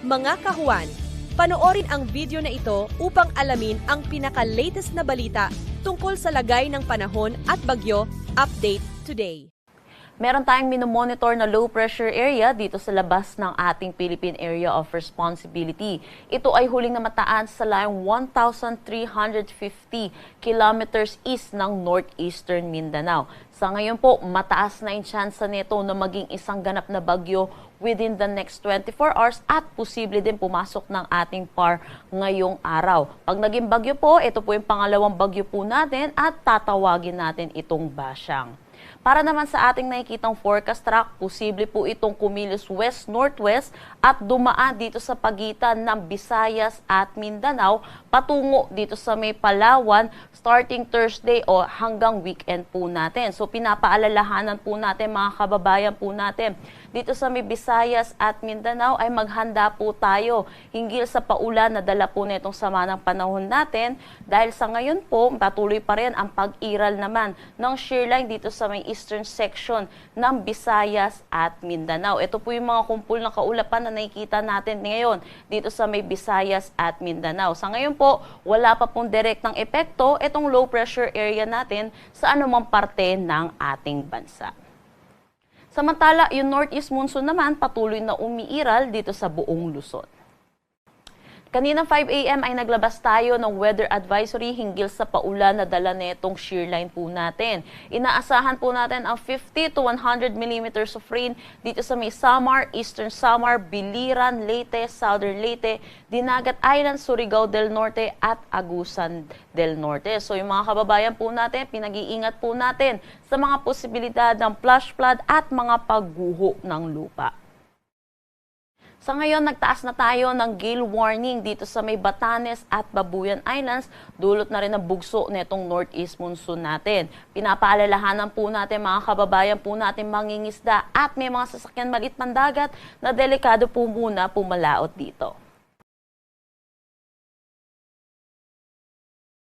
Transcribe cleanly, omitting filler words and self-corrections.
Mga kahuan, panoorin ang video na ito upang alamin ang pinaka-latest na balita tungkol sa lagay ng panahon at bagyo. Update today. Meron tayong minomonitor na low pressure area dito sa labas ng ating Philippine Area of Responsibility. Ito ay huling namataan sa layong 1,350 kilometers east ng northeastern Mindanao. Sa ngayon po, mataas na yung tsansa nito na maging isang ganap na bagyo within the next 24 hours at posible din pumasok ng ating PAR ngayong araw. Pag naging bagyo po, ito po yung pangalawang bagyo po natin at tatawagin natin itong Basyang. Para naman sa ating nakikitang forecast track, posible po itong kumilos west-northwest at dumaan dito sa pagitan ng Visayas at Mindanao patungo dito sa may Palawan starting Thursday o hanggang weekend po natin. So pinapaalalahanan po natin mga kababayan po natin dito sa may Visayas at Mindanao ay maghanda po tayo hinggil sa paulan na dala po nitong sama ng panahon natin dahil sa ngayon po patuloy pa rin ang pag-iral naman ng shear line dito sa may eastern section ng Visayas at Mindanao. Ito po yung mga kumpul na kaulapan na nakikita natin ngayon dito sa may Visayas at Mindanao. Sa ngayon po, wala pa pong direktang epekto itong low pressure area natin sa anumang parte ng ating bansa. Samantala, yung northeast monsoon naman patuloy na umiiral dito sa buong Luzon. Kaninang 5 a.m. ay naglabas tayo ng weather advisory hinggil sa paulan na dala netong shear line po natin. Inaasahan po natin ang 50 to 100 millimeters of rain dito sa may Samar, Eastern Samar, Biliran, Leyte, Southern Leyte, Dinagat Island, Surigao del Norte at Agusan del Norte. So yung mga kababayan po natin, pinag-iingat po natin sa mga posibilidad ng flash flood at mga pagguho ng lupa. Sa ngayon, nagtaas na tayo ng gale warning dito sa may Batanes at Babuyan Islands, dulot na rin ang bugso netong northeast monsoon natin. Pinapaalalahanan po natin mga kababayan po natin mangingisda at may mga sasakyan maliit pandagat na delikado po muna pumalaot dito.